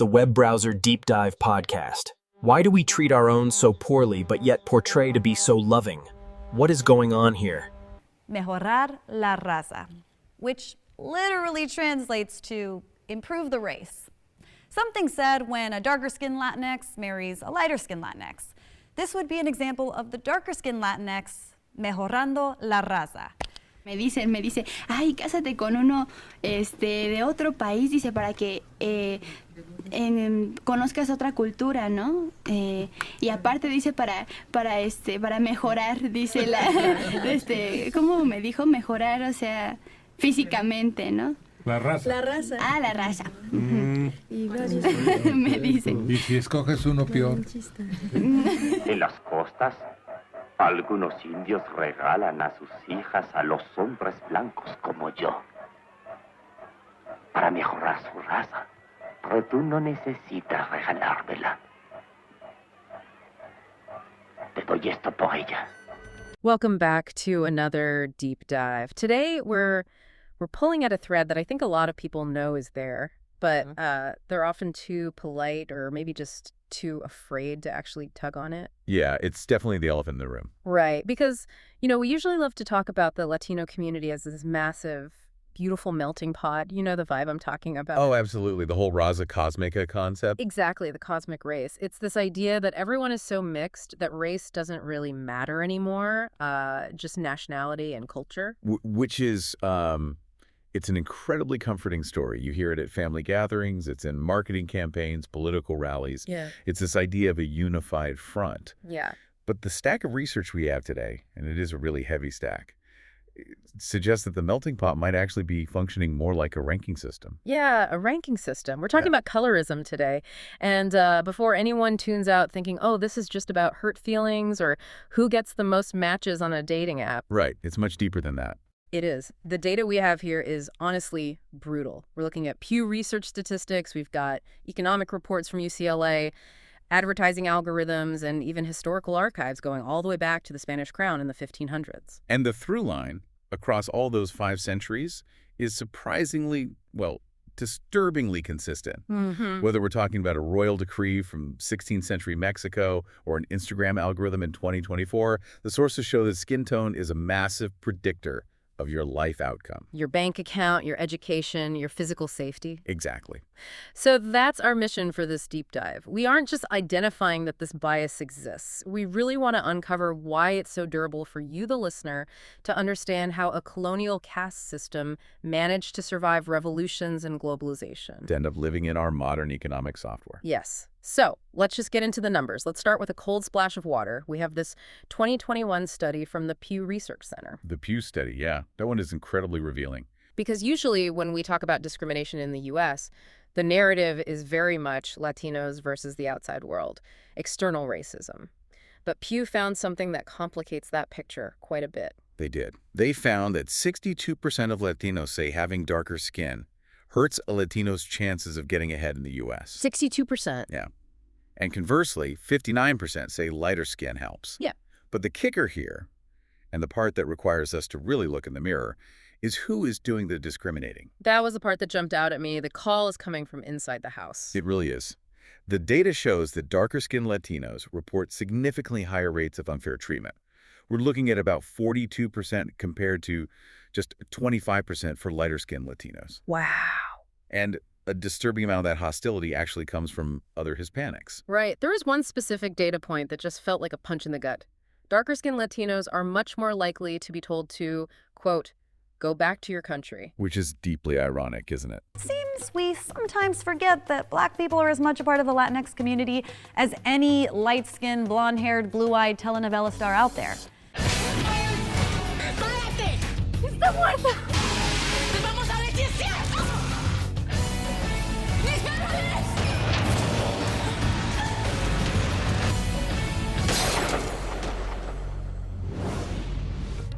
the web browser deep dive podcast. Why do we treat our own so poorly but yet portray to be so loving? What is going on here? Mejorar la raza, which literally translates to improve the race. Something said when a darker-skinned Latinx marries a lighter-skinned Latinx. This would be an example of the darker-skinned Latinx mejorando la raza. Me dice, ay, cásate con uno de otro país, dice, para que conozcas otra cultura, ¿no? Y aparte dice para mejorar, dice ¿cómo me dijo? Mejorar, o sea, físicamente, ¿no? La raza. La raza. Ah, la raza. Y me dice. ¿Y si escoges uno peor? En las costas, algunos indios regalan a sus hijas a los hombres blancos como yo, para mejorar su raza. Pero tú no necesitas regalármela. Te doy esto por ella. Welcome back to another deep dive. Today we're pulling at a thread that I think a lot of people know is there, but they're often too polite or maybe just too afraid to actually tug on it. Yeah, it's definitely the elephant in the room. Right, because, we usually love to talk about the Latino community as this massive, beautiful melting pot. You know the vibe I'm talking about. Oh, absolutely. The whole Raza Cosmica concept. Exactly, the cosmic race. It's this idea that everyone is so mixed that race doesn't really matter anymore, just nationality and culture. Which is... It's an incredibly comforting story. You hear it at family gatherings. It's in marketing campaigns, political rallies. Yeah. It's this idea of a unified front. Yeah. But the stack of research we have today, and it is a really heavy stack, suggests that the melting pot might actually be functioning more like a ranking system. Yeah, a ranking system. We're talking about colorism today. And before anyone tunes out thinking, oh, this is just about hurt feelings or who gets the most matches on a dating app. Right. It's much deeper than that. It is. The data we have here is honestly brutal. We're looking at Pew Research statistics. We've got economic reports from UCLA, advertising algorithms, and even historical archives going all the way back to the Spanish Crown in the 1500s. And the through line across all those 5 centuries is surprisingly, disturbingly consistent. Mm-hmm. Whether we're talking about a royal decree from 16th century Mexico or an Instagram algorithm in 2024, the sources show that skin tone is a massive predictor of your life outcome. Your bank account, your education, your physical safety. Exactly. So that's our mission for this deep dive. We aren't just identifying that this bias exists. We really want to uncover why it's so durable for you, the listener, to understand how a colonial caste system managed to survive revolutions and globalization. To end up living in our modern economic software. Yes. So let's just get into the numbers. Let's start with a cold splash of water. We have this 2021 study from the Pew Research Center. The Pew study, yeah. That one is incredibly revealing. Because usually when we talk about discrimination in the U.S., the narrative is very much Latinos versus the outside world, external racism. But Pew found something that complicates that picture quite a bit. They did. They found that 62% of Latinos say having darker skin hurts a Latino's chances of getting ahead in the U.S. 62%. Yeah. And conversely, 59% say lighter skin helps. Yeah. But the kicker here, and the part that requires us to really look in the mirror, is who is doing the discriminating. That was the part that jumped out at me. The call is coming from inside the house. It really is. The data shows that darker-skinned Latinos report significantly higher rates of unfair treatment. We're looking at about 42% compared to just 25% for lighter-skinned Latinos. Wow. And a disturbing amount of that hostility actually comes from other Hispanics. Right. There is one specific data point that just felt like a punch in the gut. Darker-skinned Latinos are much more likely to be told to, quote, go back to your country. Which is deeply ironic, isn't it? Seems we sometimes forget that Black people are as much a part of the Latinx community as any light-skinned, blonde-haired, blue-eyed telenovela star out there. ¡Está muerta! ¡Vamos a ver si es cierto!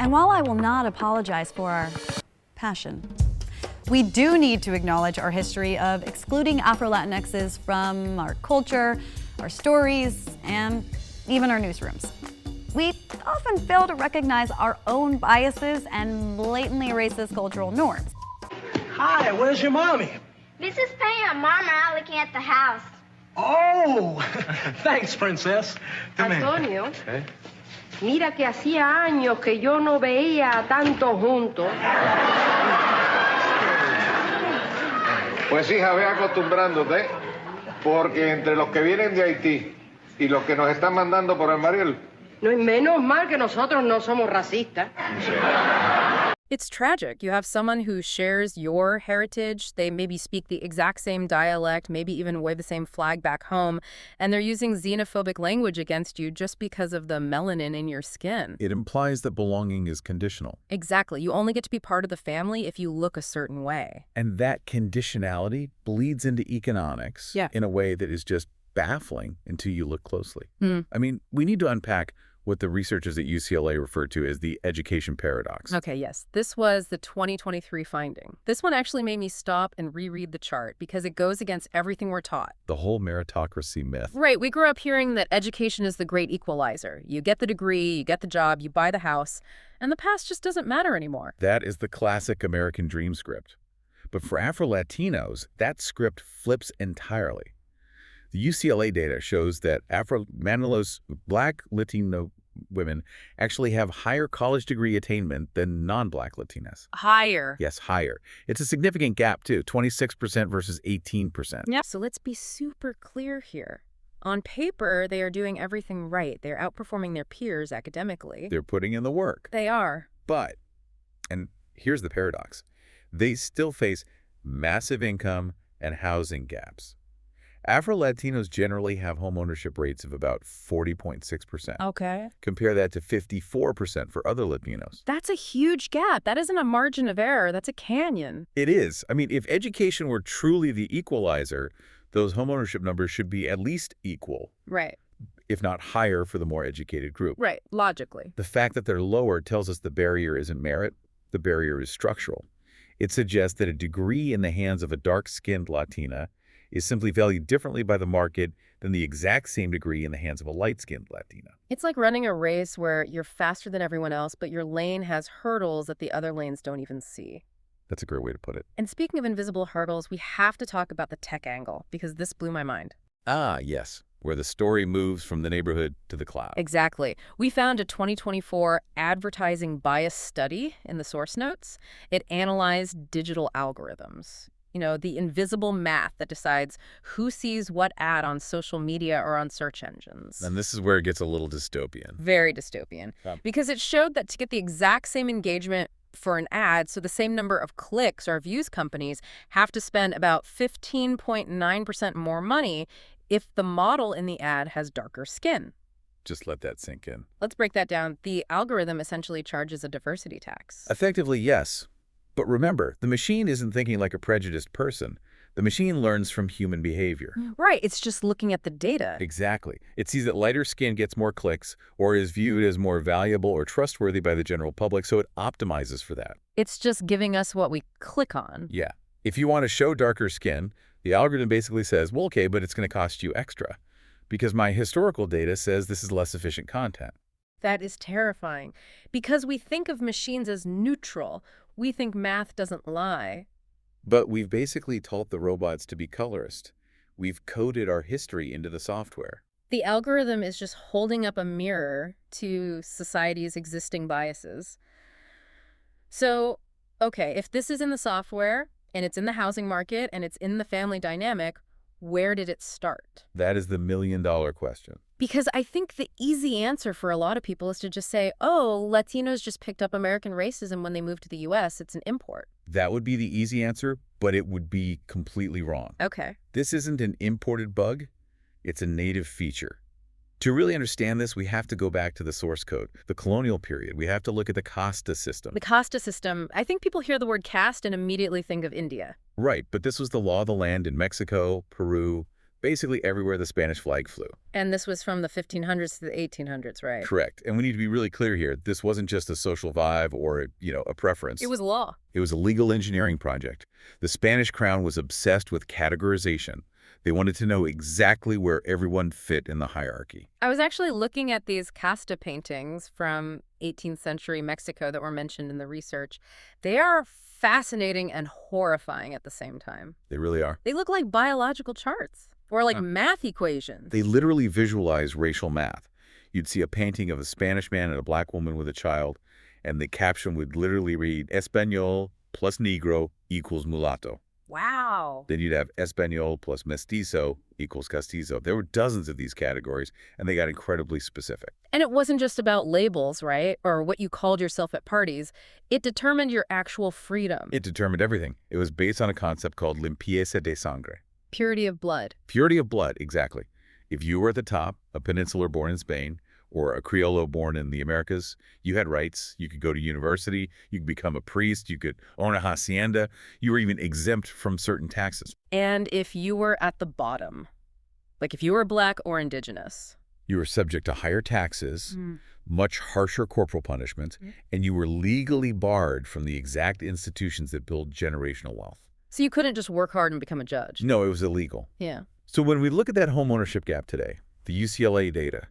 And while I will not apologize for our passion, we do need to acknowledge our history of excluding Afro-Latinxes from our culture, our stories, and even our newsrooms. We often fail to recognize our own biases and blatantly racist cultural norms. Hi, where's your mommy? This is Pam. Mom and I are looking at the house. Oh, thanks, Princess. Come in. Antonio, ¿Eh? mira que hacía años que yo no veía a tantos juntos. Pues hija, ve acostumbrándote, porque entre los que vienen de Haití y los que nos están mandando por el Mariel. No, y menos mal que nosotros no somos racistas. It's tragic. You have someone who shares your heritage. They maybe speak the exact same dialect, maybe even wave the same flag back home, and they're using xenophobic language against you just because of the melanin in your skin. It implies that belonging is conditional. Exactly. You only get to be part of the family if you look a certain way. And that conditionality bleeds into economics in a way that is just baffling until you look closely. I mean, we need to unpack what the researchers at UCLA refer to as the education paradox. Okay, yes. This was the 2023 finding. This one actually made me stop and reread the chart because it goes against everything we're taught. The whole meritocracy myth. Right. We grew up hearing that education is the great equalizer. You get the degree, you get the job, you buy the house, and the past just doesn't matter anymore. That is the classic American dream script. But for Afro-Latinos, that script flips entirely. The UCLA data shows that Afro-Manilos, Black Latino women actually have higher college degree attainment than non-Black Latinas. Higher. Yes, higher. It's a significant gap, too, 26% versus 18%. Yeah. So let's be super clear here. On paper, they are doing everything right. They're outperforming their peers academically. They're putting in the work. They are. But, and here's the paradox, they still face massive income and housing gaps. Afro-Latinos generally have home ownership rates of about 40.6%. Okay. Compare that to 54% for other Latinos. That's a huge gap. That isn't a margin of error. That's a canyon. It is. I mean, if education were truly the equalizer, those home ownership numbers should be at least equal. Right. If not higher for the more educated group. Right. Logically. The fact that they're lower tells us the barrier isn't merit. The barrier is structural. It suggests that a degree in the hands of a dark-skinned Latina is simply valued differently by the market than the exact same degree in the hands of a light-skinned Latina. It's like running a race where you're faster than everyone else, but your lane has hurdles that the other lanes don't even see. That's a great way to put it. And speaking of invisible hurdles, we have to talk about the tech angle, because this blew my mind. Ah, yes, where the story moves from the neighborhood to the cloud. Exactly. We found a 2024 advertising bias study in the source notes. It analyzed digital algorithms. You know, the invisible math that decides who sees what ad on social media or on search engines. And this is where it gets a little dystopian. Very dystopian. Because it showed that to get the exact same engagement for an ad, so the same number of clicks or views, companies have to spend about 15.9% more money if the model in the ad has darker skin. Just let that sink in. Let's break that down. The algorithm essentially charges a diversity tax. Effectively, yes. But remember, the machine isn't thinking like a prejudiced person. The machine learns from human behavior. Right. It's just looking at the data. Exactly. It sees that lighter skin gets more clicks or is viewed as more valuable or trustworthy by the general public, so it optimizes for that. It's just giving us what we click on. Yeah. If you want to show darker skin, the algorithm basically says, well, okay, but it's going to cost you extra because my historical data says this is less efficient content. That is terrifying. Because we think of machines as neutral, we think math doesn't lie. But we've basically taught the robots to be colorist. We've coded our history into the software. The algorithm is just holding up a mirror to society's existing biases. So, okay, if this is in the software, and it's in the housing market, and it's in the family dynamic, where did it start? That is the million-dollar question. Because I think the easy answer for a lot of people is to just say, oh, Latinos just picked up American racism when they moved to the U.S. It's an import. That would be the easy answer, but it would be completely wrong. Okay. This isn't an imported bug. It's a native feature. To really understand this, we have to go back to the source code, the colonial period. We have to look at the casta system. The casta system. I think people hear the word caste and immediately think of India. Right, but this was the law of the land in Mexico, Peru, basically everywhere the Spanish flag flew. And this was from the 1500s to the 1800s, right? Correct. And we need to be really clear here. This wasn't just a social vibe or, a preference. It was law. It was a legal engineering project. The Spanish crown was obsessed with categorization. They wanted to know exactly where everyone fit in the hierarchy. I was actually looking at these casta paintings from 18th century Mexico that were mentioned in the research, they are fascinating and horrifying at the same time. They really are. They look like biological charts or like math equations. They literally visualize racial math. You'd see a painting of a Spanish man and a black woman with a child, and the caption would literally read, Español plus Negro equals mulatto. Wow. Then you'd have Español plus Mestizo equals Castizo. There were dozens of these categories, and they got incredibly specific. And it wasn't just about labels, right? Or what you called yourself at parties. It determined your actual freedom. It determined everything. It was based on a concept called limpieza de sangre. Purity of blood. Purity of blood, exactly. If you were at the top, a peninsular born in Spain, or a Criollo born in the Americas, you had rights. You could go to university, you could become a priest, you could own a hacienda, you were even exempt from certain taxes. And if you were at the bottom, like if you were black or indigenous, you were subject to higher taxes, much harsher corporal punishment, and you were legally barred from the exact institutions that build generational wealth. So you couldn't just work hard and become a judge? No, it was illegal. Yeah. So when we look at that home ownership gap today, the UCLA data,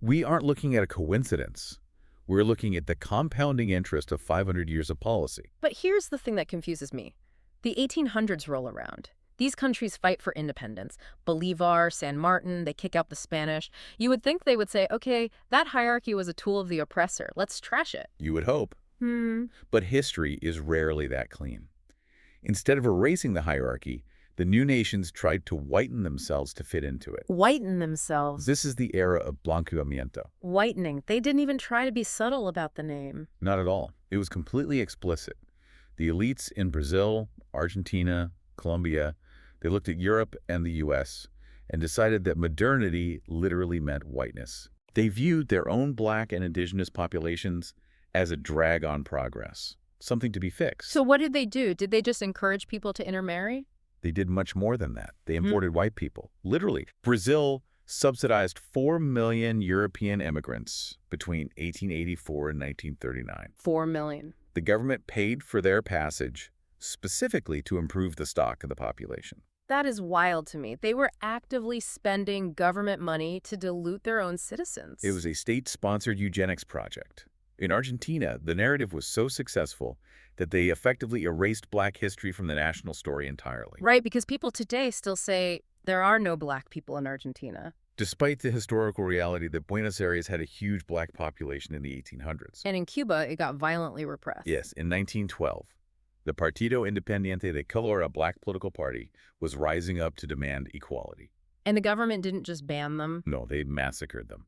we aren't looking at a coincidence. We're looking at the compounding interest of 500 years of policy. But here's the thing that confuses me. The 1800s roll around. These countries fight for independence. Bolivar, San Martin, they kick out the Spanish. You would think they would say, okay, that hierarchy was a tool of the oppressor. Let's trash it. You would hope. But history is rarely that clean. Instead of erasing the hierarchy, the new nations tried to whiten themselves to fit into it. Whiten themselves? This is the era of blanqueamiento. Whitening. They didn't even try to be subtle about the name. Not at all. It was completely explicit. The elites in Brazil, Argentina, Colombia, they looked at Europe and the U.S. and decided that modernity literally meant whiteness. They viewed their own black and indigenous populations as a drag on progress, something to be fixed. So what did they do? Did they just encourage people to intermarry? They did much more than that. They imported white people, literally. Brazil subsidized 4 million European immigrants between 1884 and 1939. 4 million. The government paid for their passage specifically to improve the stock of the population. That is wild to me. They were actively spending government money to dilute their own citizens. It was a state-sponsored eugenics project. In Argentina, the narrative was so successful that they effectively erased black history from the national story entirely. Right, because people today still say there are no black people in Argentina. Despite the historical reality that Buenos Aires had a huge black population in the 1800s. And in Cuba, it got violently repressed. Yes, in 1912, the Partido Independiente de Color, a black political party, was rising up to demand equality. And the government didn't just ban them? No, they massacred them.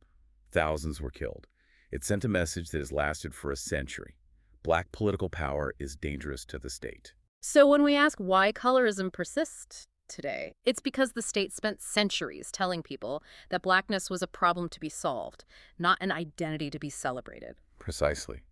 Thousands were killed. It sent a message that has lasted for a century. Black political power is dangerous to the state. So when we ask why colorism persists today, it's because the state spent centuries telling people that blackness was a problem to be solved, not an identity to be celebrated. Precisely.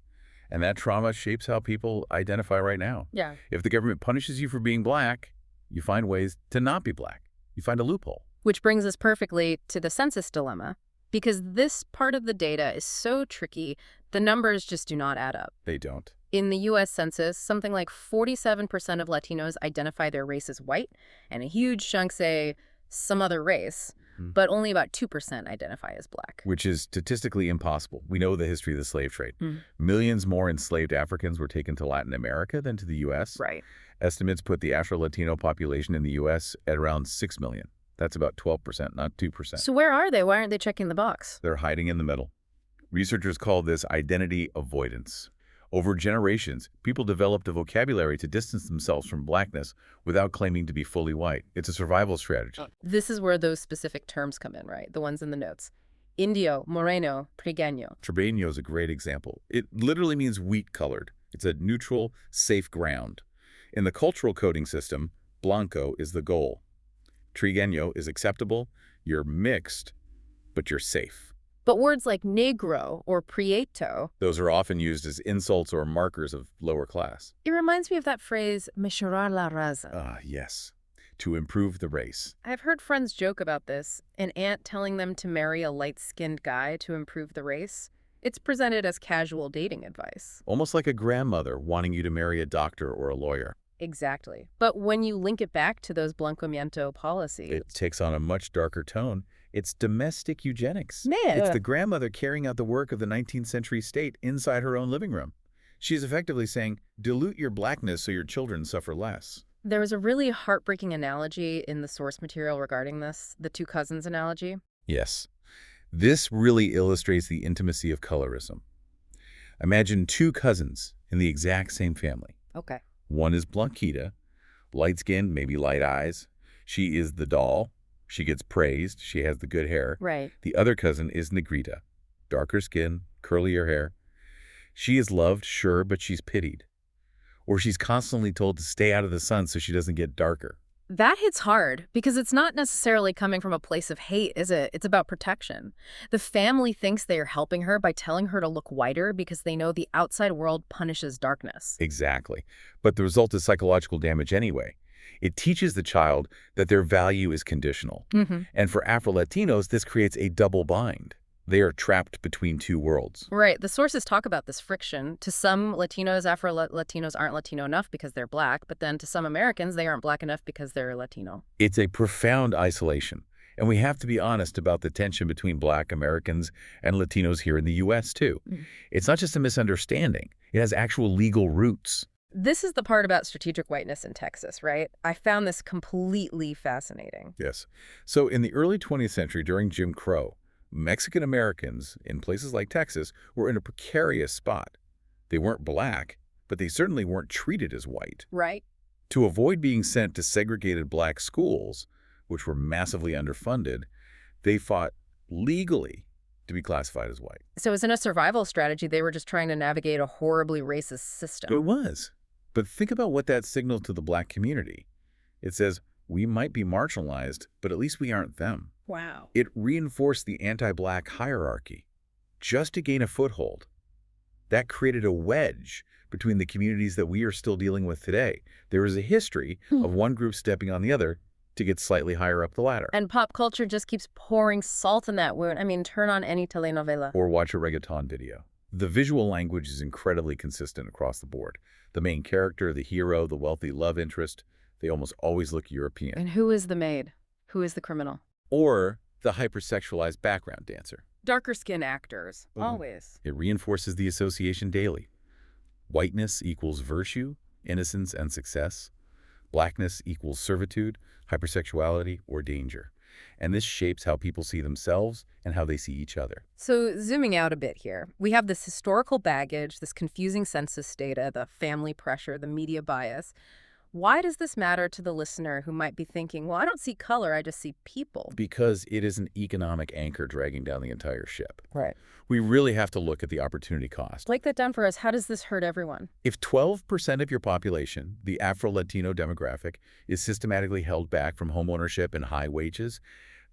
And that trauma shapes how people identify right now. Yeah. If the government punishes you for being black, you find ways to not be black. You find a loophole. Which brings us perfectly to the census dilemma. Because this part of the data is so tricky, the numbers just do not add up. They don't. In the U.S. Census, something like 47% of Latinos identify their race as white, and a huge chunk say some other race, but only about 2% identify as black. Which is statistically impossible. We know the history of the slave trade. Millions more enslaved Africans were taken to Latin America than to the U.S. Right. Estimates put the Afro-Latino population in the U.S. at around 6 million. That's about 12%, not 2%. So where are they? Why aren't they checking the box? They're hiding in the middle. Researchers call this identity avoidance. Over generations, people developed a vocabulary to distance themselves from blackness without claiming to be fully white. It's a survival strategy. This is where those specific terms come in, right? The ones in the notes. Indio, moreno, trigueño. Trigueño is a great example. It literally means wheat-colored. It's a neutral, safe ground. In the cultural coding system, blanco is the goal. Trigueño is acceptable, you're mixed, but you're safe. But words like negro or prieto, those are often used as insults or markers of lower class. It reminds me of that phrase, mejorar la raza. Ah, yes. To improve the race. I've heard friends joke about this, an aunt telling them to marry a light-skinned guy to improve the race. It's presented as casual dating advice. Almost like a grandmother wanting you to marry a doctor or a lawyer. Exactly. But when you link it back to those blanqueamiento policies, it takes on a much darker tone. It's domestic eugenics. Man. It's the grandmother carrying out the work of the 19th century state inside her own living room. She's effectively saying, dilute your blackness so your children suffer less. There was a really heartbreaking analogy in the source material regarding this, the two cousins analogy. Yes. This really illustrates the intimacy of colorism. Imagine two cousins in the exact same family. Okay. One is Blanquita, light-skinned, maybe light eyes. She is the doll. She gets praised. She has the good hair. Right. The other cousin is Negrita, darker skin, curlier hair. She is loved, sure, but she's pitied. Or she's constantly told to stay out of the sun so she doesn't get darker. That hits hard because it's not necessarily coming from a place of hate, is it? It's about protection. The family thinks they are helping her by telling her to look whiter because they know the outside world punishes darkness. Exactly. But the result is psychological damage anyway. It teaches the child that their value is conditional. And for Afro-Latinos, this creates a double bind. They are trapped between two worlds. Right. The sources talk about this friction. To some Latinos, Afro-Latinos aren't Latino enough because they're black, but then to some Americans, they aren't black enough because they're Latino. It's a profound isolation. And we have to be honest about the tension between black Americans and Latinos here in the U.S., too. It's not just a misunderstanding. It has actual legal roots. This is the part about strategic whiteness in Texas, right? I found this completely fascinating. Yes. So in the early 20th century, during Jim Crow, Mexican Americans in places like Texas were in a precarious spot. They weren't black, but they certainly weren't treated as white. Right. To avoid being sent to segregated black schools, which were massively underfunded, they fought legally to be classified as white. So as in a survival strategy, they were just trying to navigate a horribly racist system. It was. But think about what that signaled to the black community. It says, we might be marginalized, but at least we aren't them. Wow. It reinforced the anti-black hierarchy just to gain a foothold. That created a wedge between the communities that we are still dealing with today. There is a history of one group stepping on the other to get slightly higher up the ladder. And pop culture just keeps pouring salt in that wound. I mean, turn on any telenovela. Or watch a reggaeton video. The visual language is incredibly consistent across the board. The main character, the hero, the wealthy love interest, they almost always look European. And who is the maid? Who is the criminal? Or the hypersexualized background dancer. Darker skin actors, always. It reinforces the association daily. Whiteness equals virtue, innocence, and success. Blackness equals servitude, hypersexuality, or danger. And this shapes how people see themselves and how they see each other. So zooming out a bit here, we have this historical baggage, this confusing census data, the family pressure, the media bias. Why does this matter to the listener who might be thinking, well, I don't see color, I just see people? Because it is an economic anchor dragging down the entire ship. Right. We really have to look at the opportunity cost. Break that down for us. How does this hurt everyone? If 12% of your population, the Afro-Latino demographic, is systematically held back from homeownership and high wages,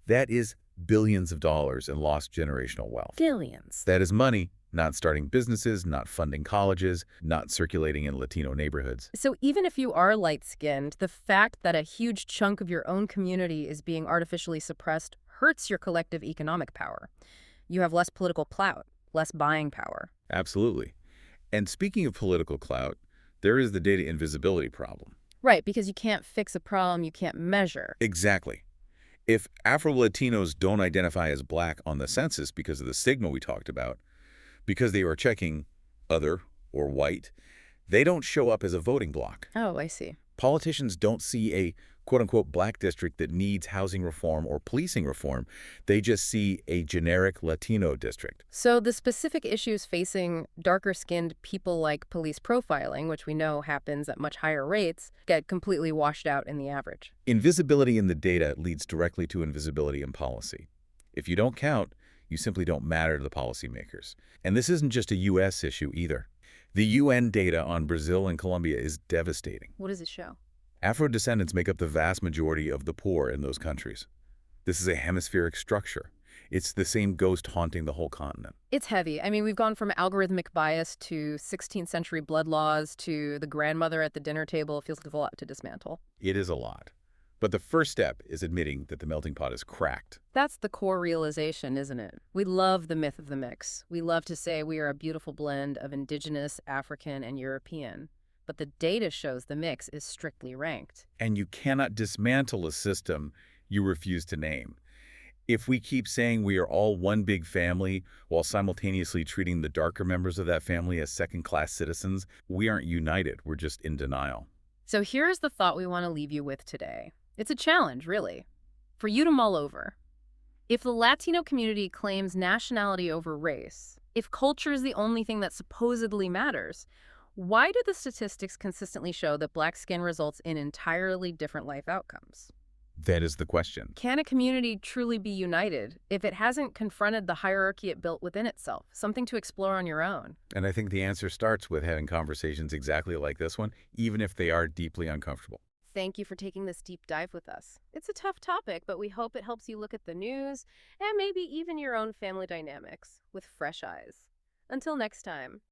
that is billions of dollars in lost generational wealth. Billions. That is money not starting businesses, not funding colleges, not circulating in Latino neighborhoods. So even if you are light-skinned, the fact that a huge chunk of your own community is being artificially suppressed hurts your collective economic power. You have less political clout, less buying power. Absolutely. And speaking of political clout, there is the data invisibility problem. Right, because you can't fix a problem you can't measure. Exactly. If Afro-Latinos don't identify as black on the census because of the stigma we talked about, because they are checking other or white, they don't show up as a voting bloc. Oh, I see. Politicians don't see a quote-unquote black district that needs housing reform or policing reform. They just see a generic Latino district. So the specific issues facing darker-skinned people like police profiling, which we know happens at much higher rates, get completely washed out in the average. Invisibility in the data leads directly to invisibility in policy. If you don't count, you simply don't matter to the policymakers. And this isn't just a U.S. issue either. The UN data on Brazil and Colombia is devastating. What does it show? Afro-descendants make up the vast majority of the poor in those countries. This is a hemispheric structure. It's the same ghost haunting the whole continent. It's heavy. I mean, we've gone from algorithmic bias to 16th century blood laws to the grandmother at the dinner table. It feels like a lot to dismantle. It is a lot. But the first step is admitting that the melting pot is cracked. That's the core realization, isn't it? We love the myth of the mix. We love to say we are a beautiful blend of indigenous, African, and European. But the data shows the mix is strictly ranked. And you cannot dismantle a system you refuse to name. If we keep saying we are all one big family while simultaneously treating the darker members of that family as second-class citizens, we aren't united. We're just in denial. So here's the thought we want to leave you with today. It's a challenge, really, for you to mull over. If the Latino community claims nationality over race, if culture is the only thing that supposedly matters, why do the statistics consistently show that Black skin results in entirely different life outcomes? That is the question. Can a community truly be united if it hasn't confronted the hierarchy it built within itself? Something to explore on your own. And I think the answer starts with having conversations exactly like this one, even if they are deeply uncomfortable. Thank you for taking this deep dive with us. It's a tough topic, but we hope it helps you look at the news and maybe even your own family dynamics with fresh eyes. Until next time.